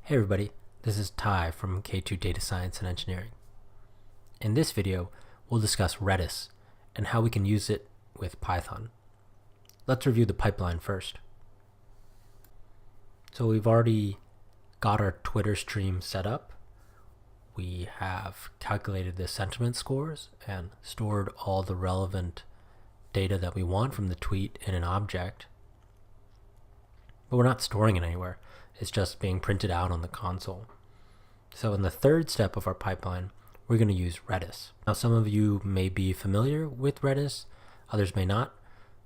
Hey everybody, this is Ty from K2 Data Science and Engineering. In this video, we'll discuss Redis and how we can use it with Python. Let's review the pipeline first. So we've already got our Twitter stream set up. We have calculated the sentiment scores and stored all the relevant data that we want from the tweet in an object. But we're not storing it anywhere. It's just being printed out on the console. So in the third step of our pipeline, we're going to use Redis. Now some of you may be familiar with Redis, others may not.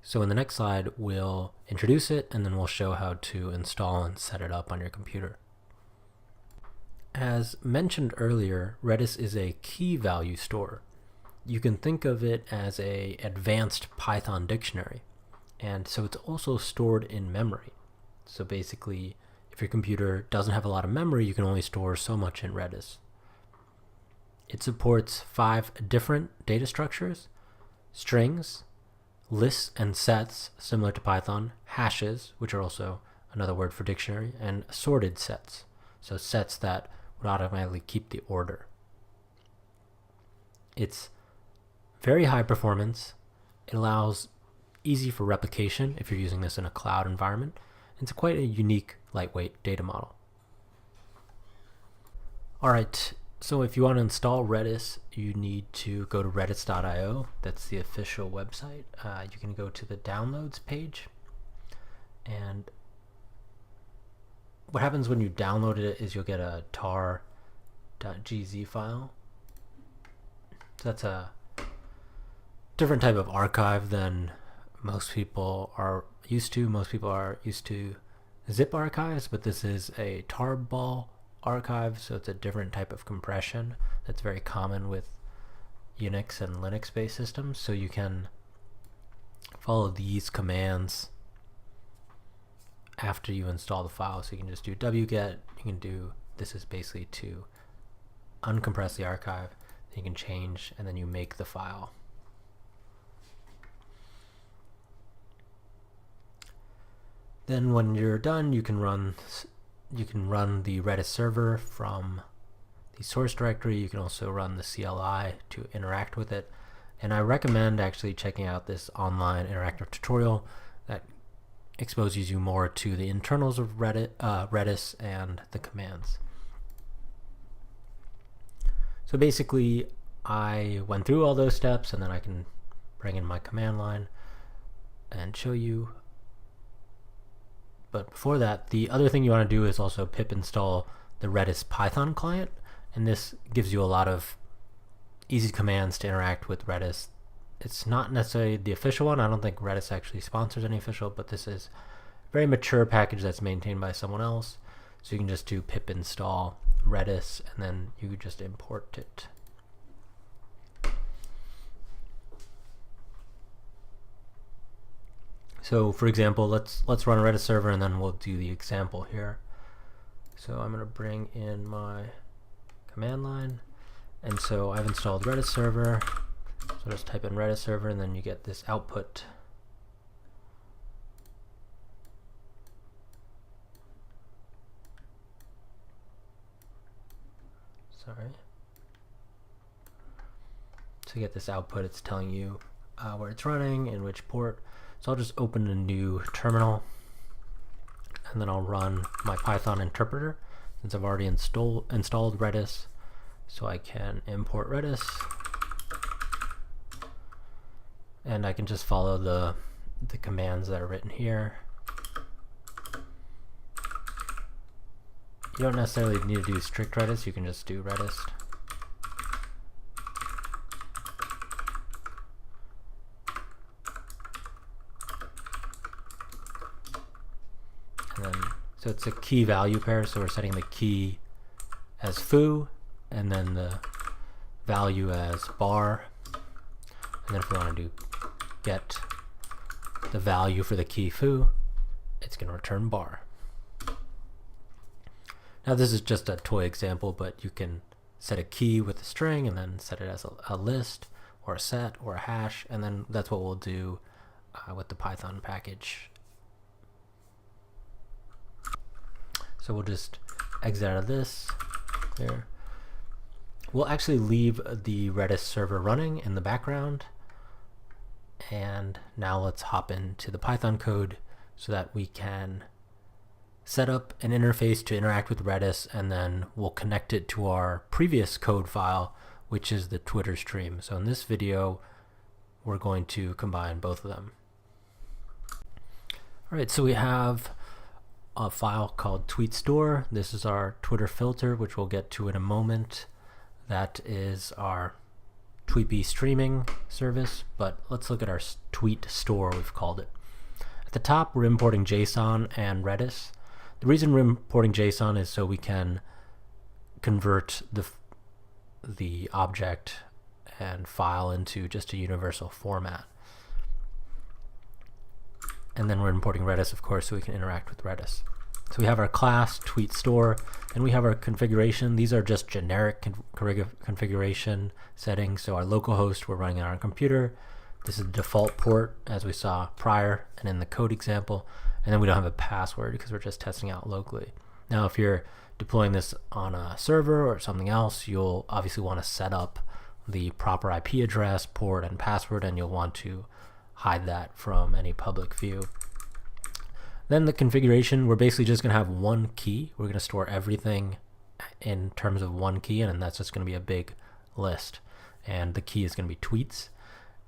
So in the next slide, we'll introduce it and then we'll show how to install and set it up on your computer. As mentioned earlier, Redis is a key value store. You can think of it as an advanced Python dictionary. And so it's also stored in memory. So basically, if your computer doesn't have a lot of memory, you can only store so much in Redis. It supports 5 different data structures: strings, lists and sets, similar to Python, hashes, which are also another word for dictionary, and sorted sets, so sets that would automatically keep the order. It's very high performance. It allows easy for replication if you're using this in a cloud environment. It's quite a unique, lightweight data model. Alright, so if you want to install Redis, you need to go to redis.io. That's the official website. You can go to the downloads page. And what happens when you download it is you'll get a tar.gz file. So that's a different type of archive than most people are used to. Most people are used to zip archives, but this is a tarball archive, so it's a different type of compression that's very common with Unix and Linux-based systems. So you can follow these commands after you install the file. So you can just do wget, you can do, this is basically to uncompress the archive, then you can change, and then you make the file. Then when you're done, you can run the Redis server from the source directory. You can also run the CLI to interact with it. And I recommend actually checking out this online interactive tutorial that exposes you more to the internals of Redis and the commands. So basically, I went through all those steps, and then I can bring in my command line and show you. But before that, the other thing you want to do is also pip install the Redis Python client, and this gives you a lot of easy commands to interact with Redis. It's not necessarily the official one. I don't think Redis actually sponsors any official, but this is a very mature package that's maintained by someone else. So you can just do pip install Redis, and then you could just import it. So for example, let's run a Redis server and then we'll do the example here. So I'm going to bring in my command line, and so I've installed Redis server. So just type in Redis server and then you get this output. Sorry. So you get this output. It's telling you where it's running and which port. So I'll just open a new terminal, and then I'll run my Python interpreter since I've already installed Redis. So I can import Redis, and I can just follow the commands that are written here. You don't necessarily need to do strict Redis, you can just do Redis. So it's a key value pair, so we're setting the key as foo and then the value as bar. And then if we want to do get the value for the key foo, it's going to return bar. Now this is just a toy example, but you can set a key with a string and then set it as a list or a set or a hash, and then that's what we'll do with the Python package. So we'll just exit out of this. There. We'll actually leave the Redis server running in the background. And now let's hop into the Python code so that we can set up an interface to interact with Redis, and then we'll connect it to our previous code file, which is the Twitter stream. So in this video, we're going to combine both of them. All right, so we have a file called tweet store. This is our Twitter filter, which we'll get to in a moment. That is our Tweetbee streaming service, but let's look at our tweet store, we've called it. At the top, we're importing JSON and Redis. The reason we're importing JSON is so we can convert the object and file into just a universal format. And then we're importing Redis, of course, so we can interact with Redis. So we have our class tweet store, and we have our configuration. These are just generic configuration settings. So our localhost we're running on our computer. This is the default port, as we saw prior and in the code example. And then we don't have a password because we're just testing out locally. Now, if you're deploying this on a server or something else, you'll obviously want to set up the proper IP address, port, and password, and you'll want to hide that from any public view. Then the configuration, we're basically just going to have one key. We're going to store everything in terms of one key, and that's just going to be a big list. And the key is going to be tweets.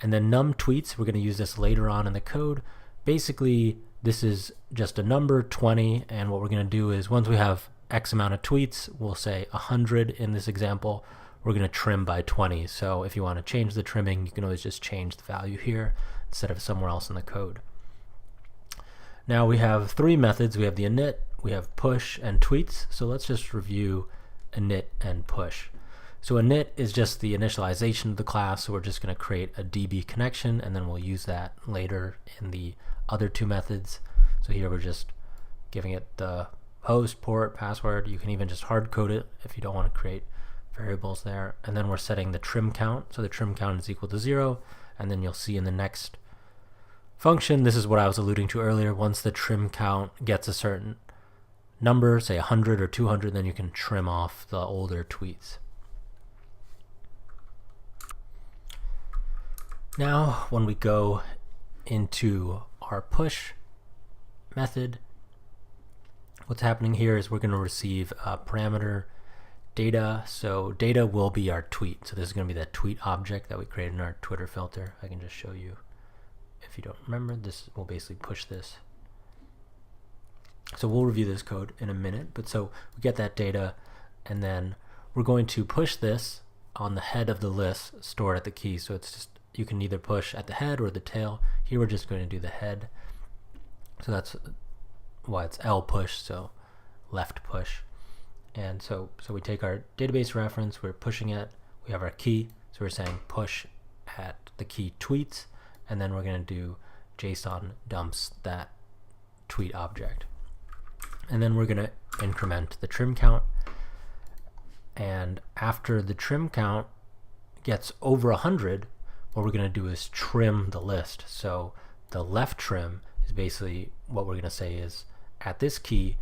And then num tweets, we're going to use this later on in the code. Basically, this is just a number, 20, and what we're going to do is once we have X amount of tweets, we'll say 100 in this example, we're going to trim by 20. So if you want to change the trimming, you can always just change the value here instead of somewhere else in the code. Now we have three methods. We have the init, we have push, and tweets. So let's just review init and push. So init is just the initialization of the class. So we're just going to create a DB connection, and then we'll use that later in the other two methods. So here we're just giving it the host, port, password. You can even just hard code it if you don't want to create variables there. And then we're setting the trim count. So the trim count is equal to 0. And then you'll see in the next function, this is what I was alluding to earlier. Once the trim count gets a certain number, say 100 or 200, then you can trim off the older tweets. Now, when we go into our push method, what's happening here is we're going to receive a parameter data. So data will be our tweet. So this is going to be that tweet object that we created in our Twitter filter. I can just show you. If you don't remember, this will basically push this. So we'll review this code in a minute, but so we get that data, and then we're going to push this on the head of the list stored at the key. So it's just, you can either push at the head or the tail. Here we're just going to do the head. So that's why it's L push, so left push. And so we take our database reference, we're pushing it, we have our key, so we're saying push at the key tweets, and then we're going to do JSON dumps that tweet object. And then we're going to increment the trim count. And after the trim count gets over 100, what we're going to do is trim the list. So the left trim is basically what we're going to say is at this key,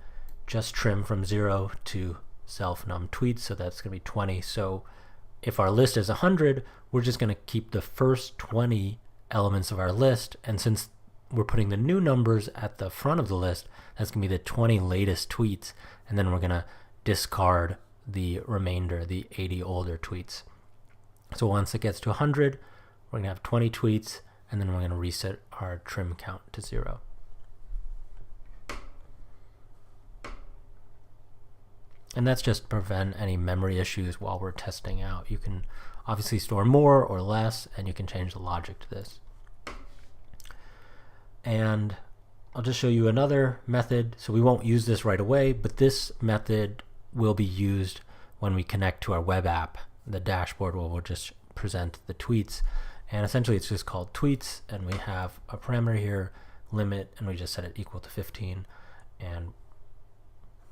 just trim from 0 to self num tweets. So that's going to be 20. So if our list is 100, we're just going to keep the first 20 elements of our list, and since we're putting the new numbers at the front of the list, that's going to be the 20 latest tweets, and then we're going to discard the remainder, the 80 older tweets. So once it gets to 100, we're going to have 20 tweets, and then we're going to reset our trim count to 0. And that's just to prevent any memory issues while we're testing out. You can obviously store more or less, and you can change the logic to this. And I'll just show you another method. So we won't use this right away, but this method will be used when we connect to our web app, the dashboard where we'll just present the tweets. And essentially it's just called tweets, and we have a parameter here, limit, and we just set it equal to 15. And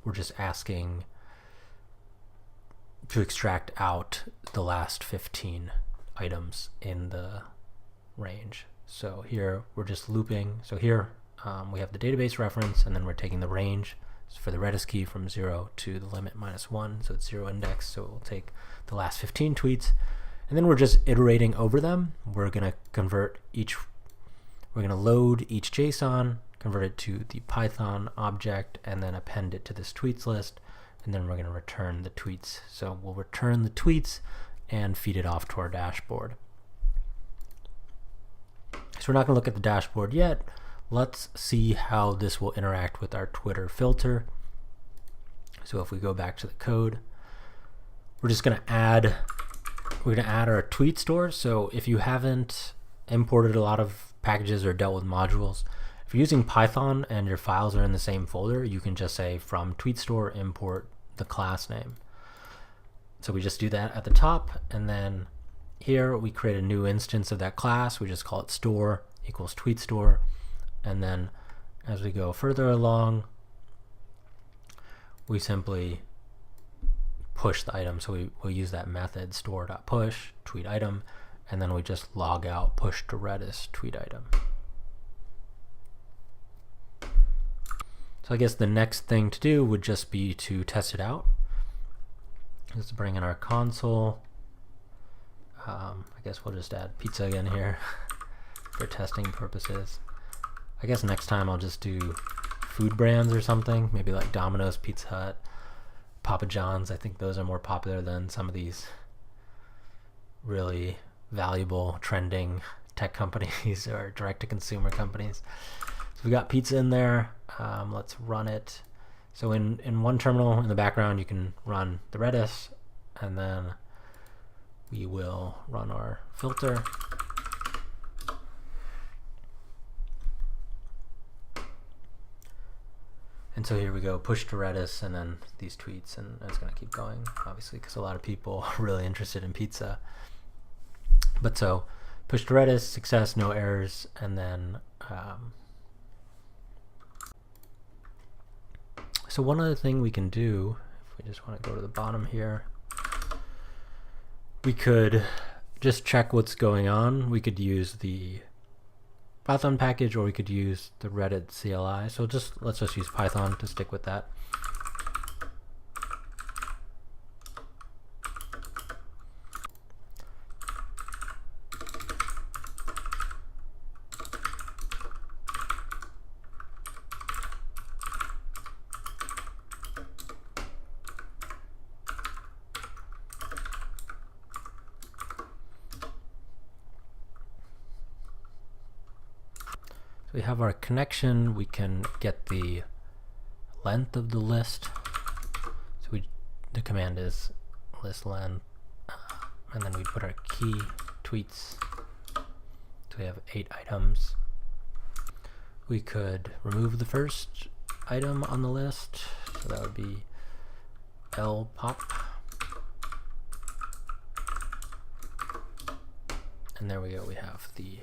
we're just asking to extract out the last 15 items in the range. So here we're just looping. So here we have the database reference, and then we're taking the range for the Redis key from 0 to the limit -1, so it's 0 index, so it will take the last 15 tweets, and then we're just iterating over them. We're going to load each JSON, convert it to the Python object, and then append it to this tweets list, and then we're going to return the tweets. So we'll return the tweets and feed it off to our dashboard. So we're not going to look at the dashboard yet. Let's see how this will interact with our Twitter filter. So if we go back to the code, we're going to add our tweet store. So if you haven't imported a lot of packages or dealt with modules, if you're using Python and your files are in the same folder, you can just say from tweet store import the class name. So we just do that at the top, and then here we create a new instance of that class. We just call it store equals tweet store, and then as we go further along, we simply push the item. So we'll use that method store.push tweet item, and then we just log out push to Redis tweet item. So I guess the next thing to do would just be to test it out. Let's bring in our console. I guess we'll just add pizza again here for testing purposes. I guess next time I'll just do food brands or something, maybe like Domino's, Pizza Hut, Papa John's. I think those are more popular than some of these really valuable trending tech companies or direct-to-consumer companies. So we got pizza in there. Let's run it. So in one terminal in the background, you can run the Redis, and then we will run our filter. And so here we go, push to Redis, and then these tweets, and it's going to keep going, obviously, because a lot of people are really interested in pizza. But so push to Redis, success, no errors, and then so one other thing we can do, if we just want to go to the bottom here, we could just check what's going on. We could use the Python package, or we could use the Reddit CLI. So let's just use Python to stick with that. We have our connection. We can get the length of the list. So the command is list length, and then we put our key tweets. So we have 8 items. We could remove the first item on the list. So that would be lpop. And there we go. We have the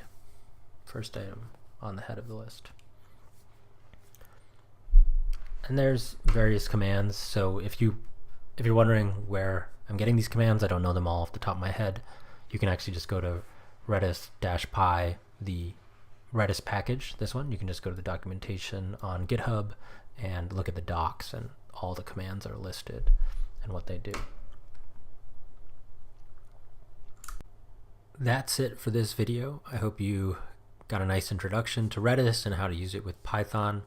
first item on the head of the list. And there's various commands. So if you're wondering where I'm getting these commands, I don't know them all off the top of my head, you can actually just go to redis-py, the Redis package, this one. You can just go to the documentation on GitHub and look at the docs, and all the commands are listed and what they do. That's it for this video. I hope you got a nice introduction to Redis and how to use it with Python.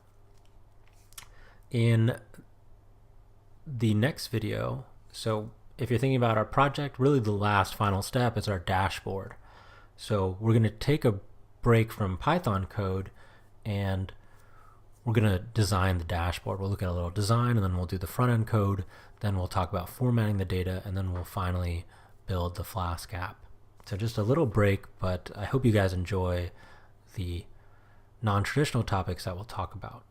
In the next video, so if you're thinking about our project, really the last final step is our dashboard. So we're going to take a break from Python code, and we're going to design the dashboard. We'll look at a little design, and then we'll do the front end code. Then we'll talk about formatting the data, and then we'll finally build the Flask app. So just a little break, but I hope you guys enjoy the non-traditional topics that we'll talk about.